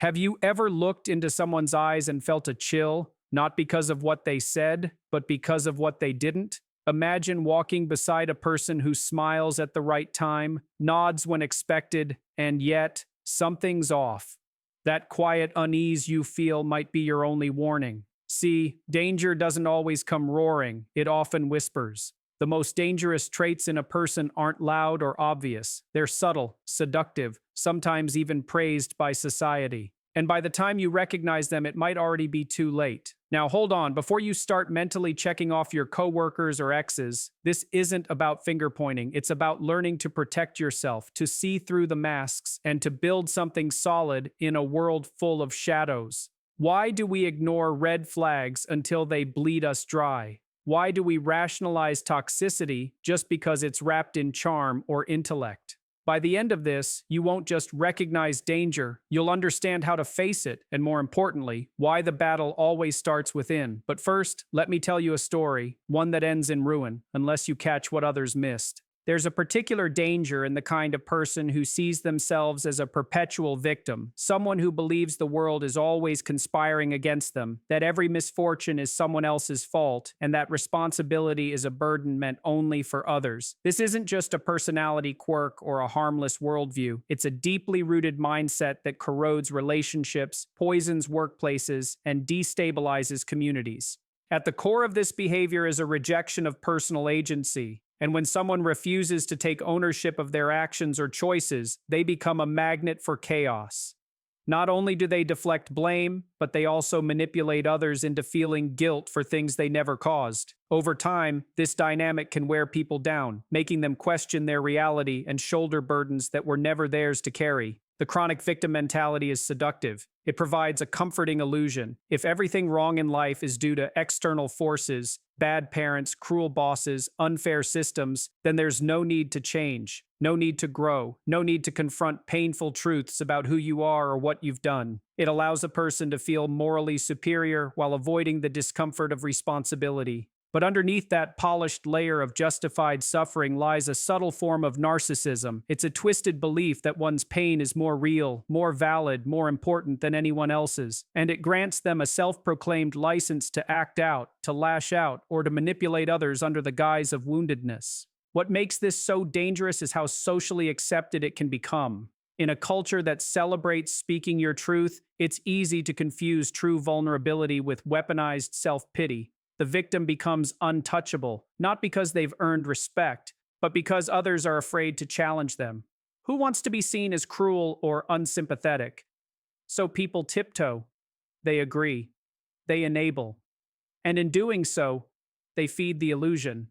Have you ever looked into someone's eyes and felt a chill, not because of what they said, but because of what they didn't? Imagine walking beside a person who smiles at the right time, nods when expected, and yet something's off. That quiet unease you feel might be your only warning. See, danger doesn't always come roaring, it often whispers. The most dangerous traits in a person aren't loud or obvious. They're subtle, seductive, sometimes even praised by society. And by the time you recognize them, it might already be too late. Now, hold on. Before you start mentally checking off your coworkers or exes, this isn't about finger pointing. It's about learning to protect yourself, to see through the masks, and to build something solid in a world full of shadows. Why do we ignore red flags until they bleed us dry? Why do we rationalize toxicity just because it's wrapped in charm or intellect? By the end of this, you won't just recognize danger, you'll understand how to face it, and more importantly, why the battle always starts within. But first, let me tell you a story, one that ends in ruin, unless you catch what others missed. There's a particular danger in the kind of person who sees themselves as a perpetual victim, someone who believes the world is always conspiring against them, that every misfortune is someone else's fault, and that responsibility is a burden meant only for others. This isn't just a personality quirk or a harmless worldview. It's a deeply rooted mindset that corrodes relationships, poisons workplaces, and destabilizes communities. At the core of this behavior is a rejection of personal agency. And when someone refuses to take ownership of their actions or choices, they become a magnet for chaos. Not only do they deflect blame, but they also manipulate others into feeling guilt for things they never caused. Over time, this dynamic can wear people down, making them question their reality and shoulder burdens that were never theirs to carry. The chronic victim mentality is seductive. It provides a comforting illusion. If everything wrong in life is due to external forces, bad parents, cruel bosses, unfair systems, then there's no need to change, no need to grow, no need to confront painful truths about who you are or what you've done. It allows a person to feel morally superior while avoiding the discomfort of responsibility. But underneath that polished layer of justified suffering lies a subtle form of narcissism. It's a twisted belief that one's pain is more real, more valid, more important than anyone else's, and it grants them a self-proclaimed license to act out, to lash out, or to manipulate others under the guise of woundedness. What makes this so dangerous is how socially accepted it can become. In a culture that celebrates speaking your truth, it's easy to confuse true vulnerability with weaponized self-pity. The victim becomes untouchable, not because they've earned respect, but because others are afraid to challenge them. Who wants to be seen as cruel or unsympathetic? So people tiptoe. They agree. They enable. And in doing so, they feed the illusion.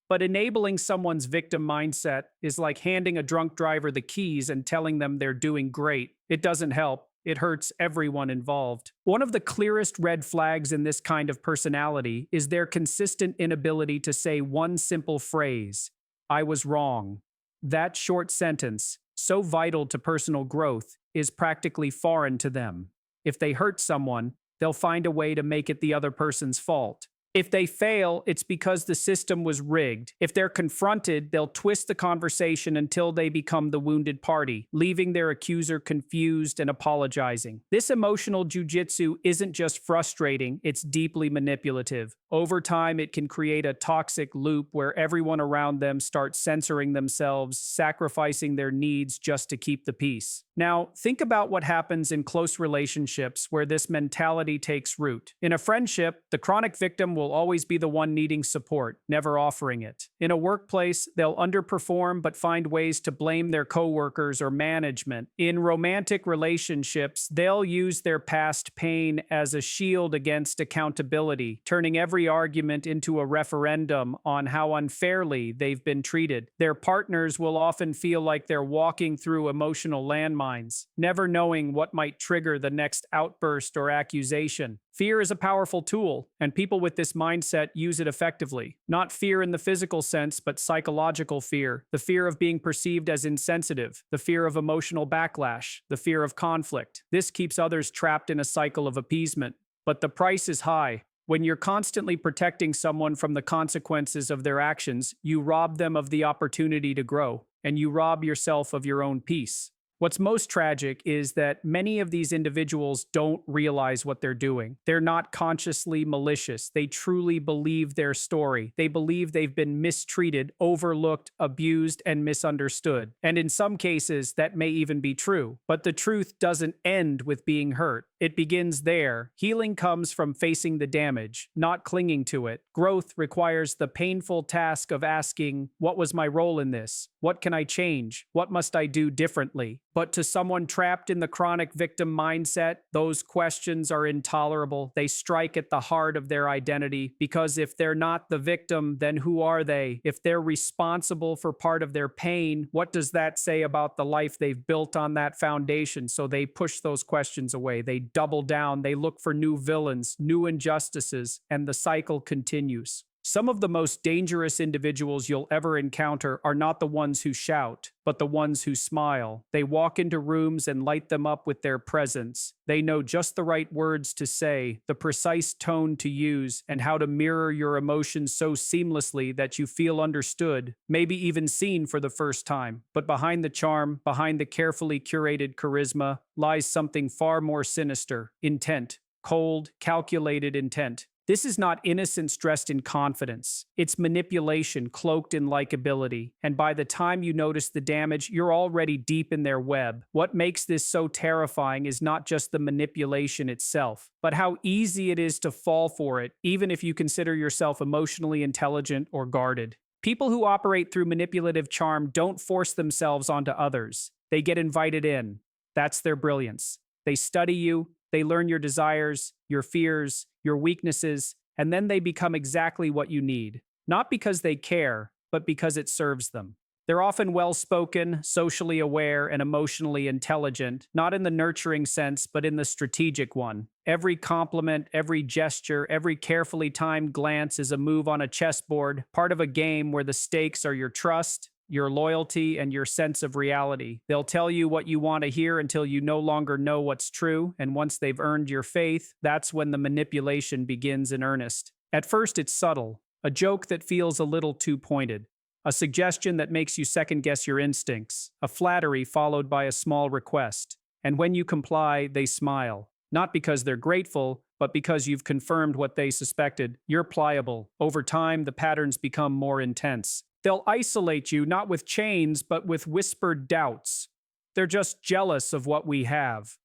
But enabling someone's victim mindset is like handing a drunk driver the keys and telling them they're doing great. It doesn't help. It hurts everyone involved. One of the clearest red flags in this kind of personality is their consistent inability to say one simple phrase, "I was wrong." That short sentence, so vital to personal growth, is practically foreign to them. If they hurt someone, they'll find a way to make it the other person's fault. If they fail, it's because the system was rigged. If they're confronted, they'll twist the conversation until they become the wounded party, leaving their accuser confused and apologizing. This emotional jujitsu isn't just frustrating, it's deeply manipulative. Over time, it can create a toxic loop where everyone around them starts censoring themselves, sacrificing their needs just to keep the peace. Now, think about what happens in close relationships where this mentality takes root. In a friendship, the chronic victim will always be the one needing support, never offering it. In a workplace, they'll underperform but find ways to blame their coworkers or management. In romantic relationships, they'll use their past pain as a shield against accountability, turning every argument into a referendum on how unfairly they've been treated. Their partners will often feel like they're walking through emotional landmines, never knowing what might trigger the next outburst or accusation. Fear is a powerful tool, and people with this mindset use it effectively. Not fear in the physical sense, but psychological fear. The fear of being perceived as insensitive, the fear of emotional backlash, the fear of conflict. This keeps others trapped in a cycle of appeasement. But the price is high. When you're constantly protecting someone from the consequences of their actions, you rob them of the opportunity to grow, and you rob yourself of your own peace. What's most tragic is that many of these individuals don't realize what they're doing. They're not consciously malicious. They truly believe their story. They believe they've been mistreated, overlooked, abused, and misunderstood. And in some cases, that may even be true. But the truth doesn't end with being hurt. It begins there. Healing comes from facing the damage, not clinging to it. Growth requires the painful task of asking, what was my role in this? What can I change? What must I do differently? But to someone trapped in the chronic victim mindset, those questions are intolerable. They strike at the heart of their identity, because if they're not the victim, then who are they? If they're responsible for part of their pain, what does that say about the life they've built on that foundation? So they push those questions away. They double down. They look for new villains, new injustices, and the cycle continues. Some of the most dangerous individuals you'll ever encounter are not the ones who shout, but the ones who smile. They walk into rooms and light them up with their presence. They know just the right words to say, the precise tone to use, and how to mirror your emotions so seamlessly that you feel understood, maybe even seen for the first time. But behind the charm, behind the carefully curated charisma, lies something far more sinister: intent. Cold, calculated intent. This is not innocence dressed in confidence. It's manipulation cloaked in likability. And by the time you notice the damage, you're already deep in their web. What makes this so terrifying is not just the manipulation itself, but how easy it is to fall for it, even if you consider yourself emotionally intelligent or guarded. People who operate through manipulative charm don't force themselves onto others. They get invited in. That's their brilliance. They study you. They learn your desires, your fears, your weaknesses, and then they become exactly what you need. Not because they care, but because it serves them. They're often well-spoken, socially aware, and emotionally intelligent, not in the nurturing sense, but in the strategic one. Every compliment, every gesture, every carefully timed glance is a move on a chessboard, part of a game where the stakes are your trust, your loyalty, and your sense of reality. They'll tell you what you want to hear until you no longer know what's true, and once they've earned your faith, that's when the manipulation begins in earnest. At first, it's subtle, a joke that feels a little too pointed, a suggestion that makes you second-guess your instincts, a flattery followed by a small request. And when you comply, they smile. Not because they're grateful, but because you've confirmed what they suspected. You're pliable. Over time, the patterns become more intense. They'll isolate you not with chains, but with whispered doubts. They're just jealous of what we have.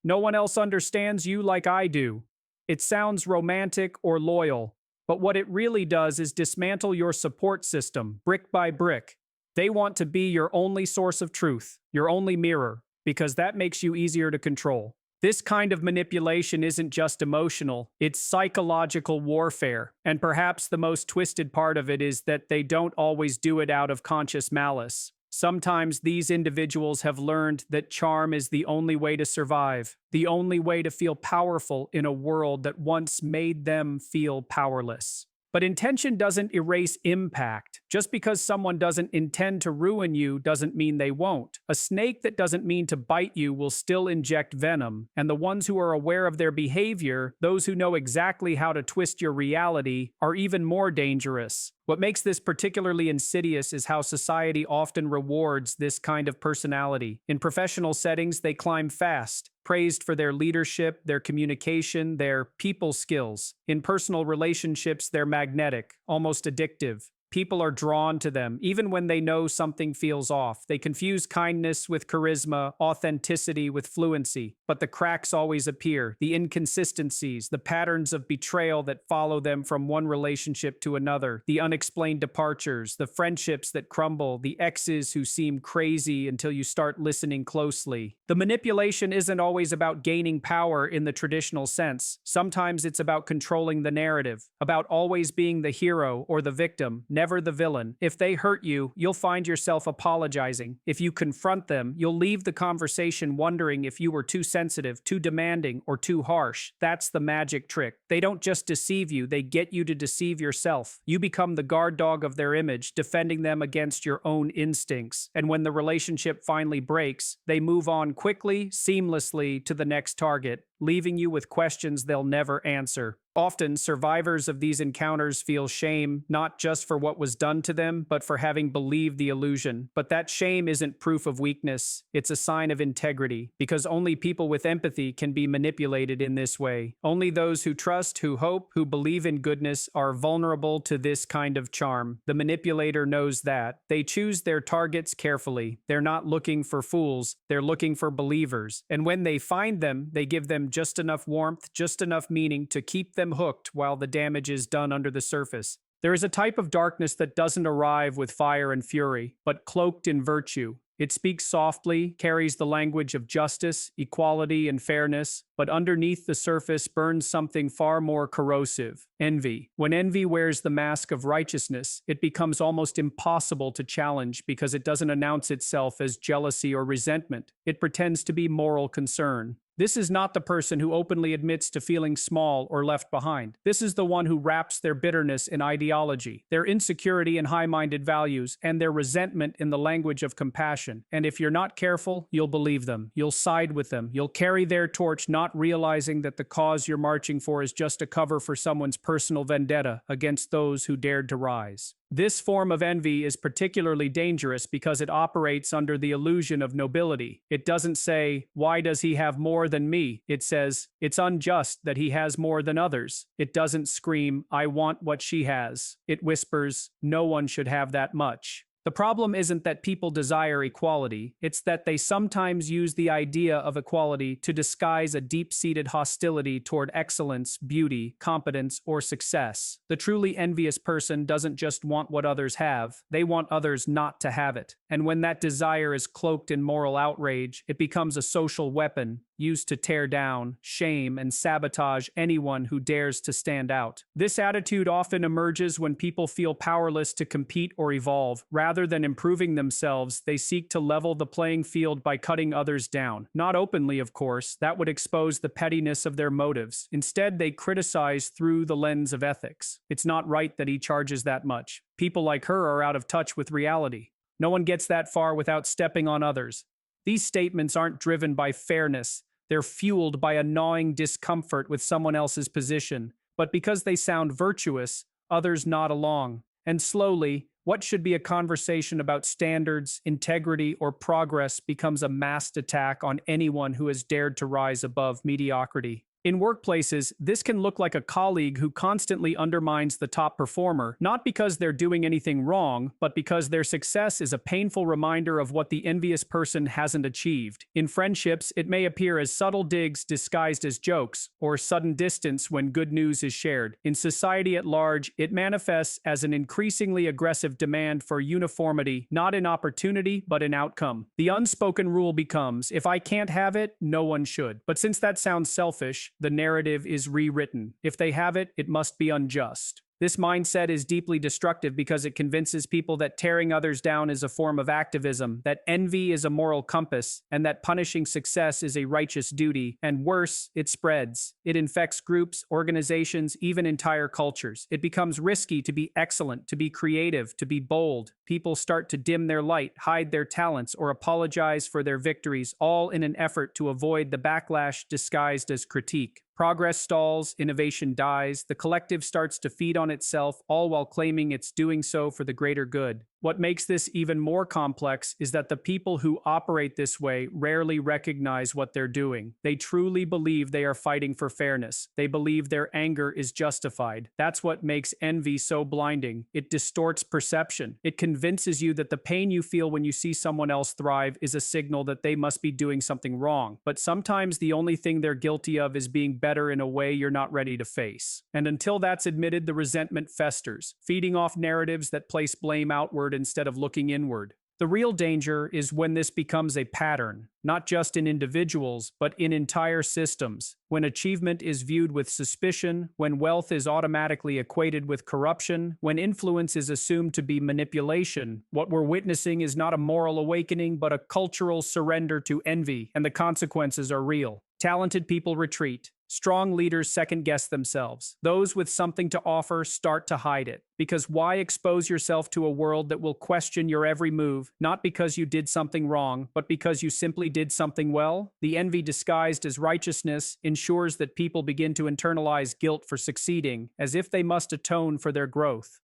No one else understands you like I do. It sounds romantic or loyal, but what it really does is dismantle your support system, brick by brick. They want to be your only source of truth, your only mirror, because that makes you easier to control. This kind of manipulation isn't just emotional, it's psychological warfare. And perhaps the most twisted part of it is that they don't always do it out of conscious malice. Sometimes these individuals have learned that charm is the only way to survive, the only way to feel powerful in a world that once made them feel powerless. But intention doesn't erase impact. Just because someone doesn't intend to ruin you doesn't mean they won't. A snake that doesn't mean to bite you will still inject venom, and the ones who are aware of their behavior, those who know exactly how to twist your reality, are even more dangerous. What makes this particularly insidious is how society often rewards this kind of personality. In professional settings, they climb fast, praised for their leadership, their communication, their people skills. In personal relationships, they're magnetic, almost addictive. People are drawn to them, even when they know something feels off. They confuse kindness with charisma, authenticity with fluency. But the cracks always appear, the inconsistencies, the patterns of betrayal that follow them from one relationship to another, the unexplained departures, the friendships that crumble, the exes who seem crazy until you start listening closely. The manipulation isn't always about gaining power in the traditional sense. Sometimes it's about controlling the narrative, about always being the hero or the victim, never the villain. If they hurt you, you'll find yourself apologizing. If you confront them, you'll leave the conversation wondering if you were too sensitive, too demanding, or too harsh. That's the magic trick. They don't just deceive you, they get you to deceive yourself. You become the guard dog of their image, defending them against your own instincts. And when the relationship finally breaks, they move on quickly, seamlessly to the next target. leaving you with questions they'll never answer. Often, survivors of these encounters feel shame, not just for what was done to them, but for having believed the illusion. But that shame isn't proof of weakness, it's a sign of integrity, because only people with empathy can be manipulated in this way. Only those who trust, who hope, who believe in goodness are vulnerable to this kind of charm. The manipulator knows that. They choose their targets carefully. They're not looking for fools, they're looking for believers. And when they find them, they give them just enough warmth, just enough meaning to keep them hooked while the damage is done under the surface. There is a type of darkness that doesn't arrive with fire and fury, but cloaked in virtue. It speaks softly, carries the language of justice, equality, and fairness, but underneath the surface burns something far more corrosive: envy. When envy wears the mask of righteousness, it becomes almost impossible to challenge because it doesn't announce itself as jealousy or resentment. It pretends to be moral concern. This is not the person who openly admits to feeling small or left behind. This is the one who wraps their bitterness in ideology, their insecurity in high-minded values, and their resentment in the language of compassion. And if you're not careful, you'll believe them. You'll side with them. You'll carry their torch, not realizing that the cause you're marching for is just a cover for someone's personal vendetta against those who dared to rise. This form of envy is particularly dangerous because it operates under the illusion of nobility. It doesn't say, "Why does he have more than me?" It says, "It's unjust that he has more than others." It doesn't scream, "I want what she has." It whispers, "No one should have that much." The problem isn't that people desire equality, it's that they sometimes use the idea of equality to disguise a deep-seated hostility toward excellence, beauty, competence, or success. The truly envious person doesn't just want what others have, they want others not to have it. And when that desire is cloaked in moral outrage, it becomes a social weapon, used to tear down, shame, and sabotage anyone who dares to stand out. This attitude often emerges when people feel powerless to compete or evolve. Rather than improving themselves, they seek to level the playing field by cutting others down. Not openly, of course, that would expose the pettiness of their motives. Instead, they criticize through the lens of ethics. It's not right that he charges that much. People like her are out of touch with reality. No one gets that far without stepping on others. These statements aren't driven by fairness. They're fueled by a gnawing discomfort with someone else's position. But because they sound virtuous, others nod along. And slowly, what should be a conversation about standards, integrity, or progress becomes a masked attack on anyone who has dared to rise above mediocrity. In workplaces, this can look like a colleague who constantly undermines the top performer, not because they're doing anything wrong, but because their success is a painful reminder of what the envious person hasn't achieved. In friendships, it may appear as subtle digs disguised as jokes, or sudden distance when good news is shared. In society at large, it manifests as an increasingly aggressive demand for uniformity, not in opportunity, but in outcome. The unspoken rule becomes, if I can't have it, no one should. But since that sounds selfish, the narrative is rewritten. If they have it, it must be unjust. This mindset is deeply destructive because it convinces people that tearing others down is a form of activism, that envy is a moral compass, and that punishing success is a righteous duty. And worse, it spreads. It infects groups, organizations, even entire cultures. It becomes risky to be excellent, to be creative, to be bold. People start to dim their light, hide their talents, or apologize for their victories, all in an effort to avoid the backlash disguised as critique. Progress stalls, innovation dies, the collective starts to feed on itself, all while claiming it's doing so for the greater good. What makes this even more complex is that the people who operate this way rarely recognize what they're doing. They truly believe they are fighting for fairness. They believe their anger is justified. That's what makes envy so blinding. It distorts perception. It convinces you that the pain you feel when you see someone else thrive is a signal that they must be doing something wrong. But sometimes the only thing they're guilty of is being better in a way you're not ready to face. And until that's admitted, the resentment festers, feeding off narratives that place blame outward instead of looking inward. The real danger is when this becomes a pattern, not just in individuals, but in entire systems. When achievement is viewed with suspicion, when wealth is automatically equated with corruption, when influence is assumed to be manipulation, what we're witnessing is not a moral awakening, but a cultural surrender to envy, and the consequences are real. Talented people retreat. Strong leaders second-guess themselves. Those with something to offer start to hide it. Because why expose yourself to a world that will question your every move, not because you did something wrong, but because you simply did something well? The envy disguised as righteousness ensures that people begin to internalize guilt for succeeding, as if they must atone for their growth.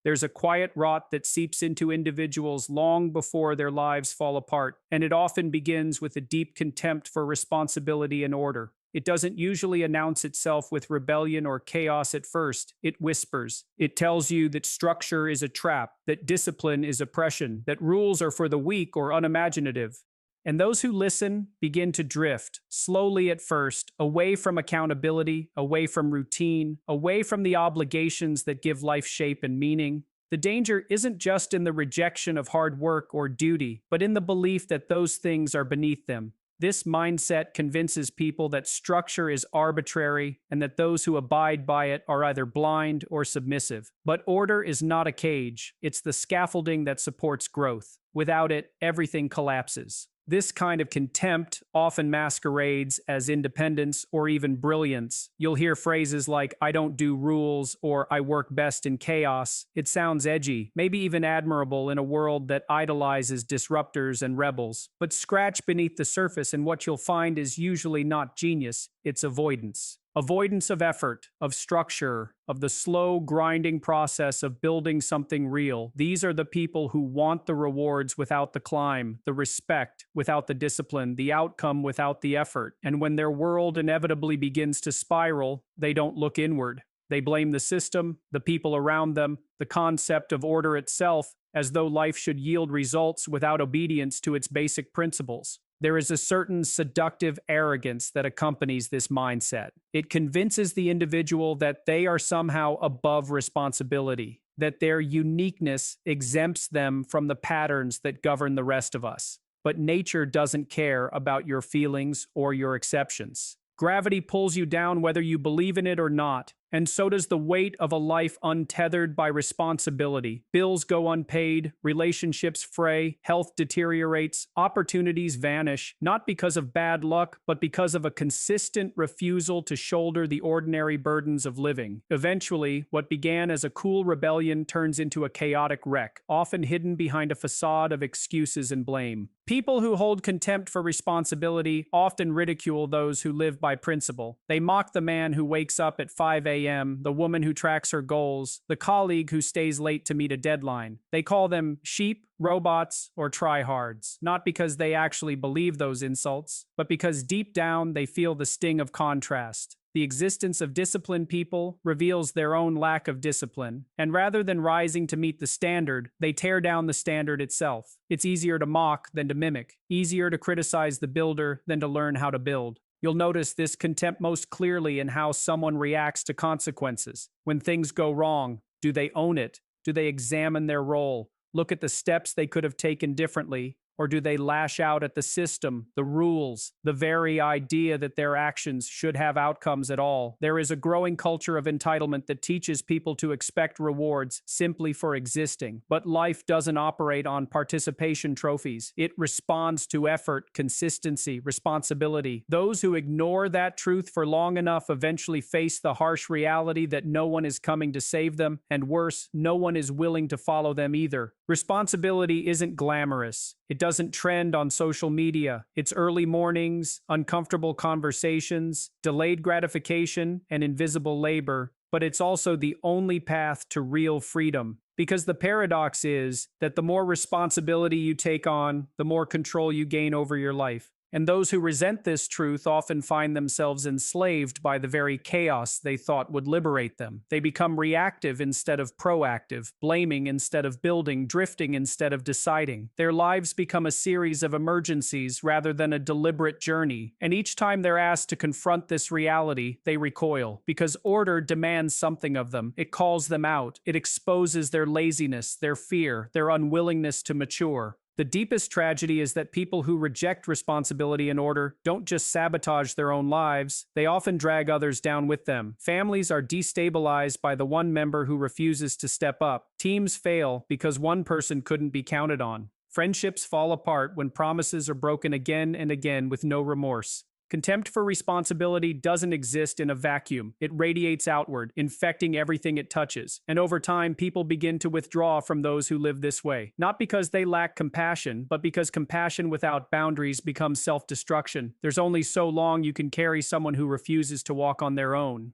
There's a quiet rot that seeps into individuals long before their lives fall apart, and it often begins with a deep contempt for responsibility and order. It doesn't usually announce itself with rebellion or chaos at first. It whispers. It tells you that structure is a trap, that discipline is oppression, that rules are for the weak or unimaginative. And those who listen begin to drift, slowly at first, away from accountability, away from routine, away from the obligations that give life shape and meaning. The danger isn't just in the rejection of hard work or duty, but in the belief that those things are beneath them. This mindset convinces people that structure is arbitrary and that those who abide by it are either blind or submissive. But order is not a cage, it's the scaffolding that supports growth. Without it, everything collapses. This kind of contempt often masquerades as independence or even brilliance. You'll hear phrases like, "I don't do rules," or "I work best in chaos." It sounds edgy, maybe even admirable in a world that idolizes disruptors and rebels. But scratch beneath the surface and what you'll find is usually not genius, it's avoidance. Avoidance of effort, of structure, of the slow, grinding process of building something real. These are the people who want the rewards without the climb, the respect without the discipline, the outcome without the effort. And when their world inevitably begins to spiral, they don't look inward. They blame the system, the people around them, the concept of order itself, as though life should yield results without obedience to its basic principles. There is a certain seductive arrogance that accompanies this mindset. It convinces the individual that they are somehow above responsibility, that their uniqueness exempts them from the patterns that govern the rest of us. But nature doesn't care about your feelings or your exceptions. Gravity pulls you down whether you believe in it or not, and so does the weight of a life untethered by responsibility. Bills go unpaid, relationships fray, health deteriorates, opportunities vanish, not because of bad luck, but because of a consistent refusal to shoulder the ordinary burdens of living. Eventually, what began as a cool rebellion turns into a chaotic wreck, often hidden behind a facade of excuses and blame. People who hold contempt for responsibility often ridicule those who live by principle. They mock the man who wakes up at 5 a.m., the woman who tracks her goals, the colleague who stays late to meet a deadline. They call them sheep, robots, or tryhards, not because they actually believe those insults, but because deep down they feel the sting of contrast. The existence of disciplined people reveals their own lack of discipline, and rather than rising to meet the standard, they tear down the standard itself. It's easier to mock than to mimic, easier to criticize the builder than to learn how to build. You'll notice this contempt most clearly in how someone reacts to consequences. When things go wrong, do they own it? Do they examine their role? Look at the steps they could have taken differently? Or do they lash out at the system, the rules, the very idea that their actions should have outcomes at all? There is a growing culture of entitlement that teaches people to expect rewards simply for existing. But life doesn't operate on participation trophies. It responds to effort, consistency, responsibility. Those who ignore that truth for long enough eventually face the harsh reality that no one is coming to save them, and worse, no one is willing to follow them either. Responsibility isn't glamorous. It doesn't trend on social media. It's early mornings, uncomfortable conversations, delayed gratification, and invisible labor. But it's also the only path to real freedom. Because the paradox is that the more responsibility you take on, the more control you gain over your life. And those who resent this truth often find themselves enslaved by the very chaos they thought would liberate them. They become reactive instead of proactive, blaming instead of building, drifting instead of deciding. Their lives become a series of emergencies rather than a deliberate journey. And each time they're asked to confront this reality, they recoil. Because order demands something of them. It calls them out. It exposes their laziness, their fear, their unwillingness to mature. The deepest tragedy is that people who reject responsibility and order don't just sabotage their own lives, they often drag others down with them. Families are destabilized by the one member who refuses to step up. Teams fail because one person couldn't be counted on. Friendships fall apart when promises are broken again and again with no remorse. Contempt for responsibility doesn't exist in a vacuum. It radiates outward, infecting everything it touches. And over time, people begin to withdraw from those who live this way. Not because they lack compassion, but because compassion without boundaries becomes self-destruction. There's only so long you can carry someone who refuses to walk on their own.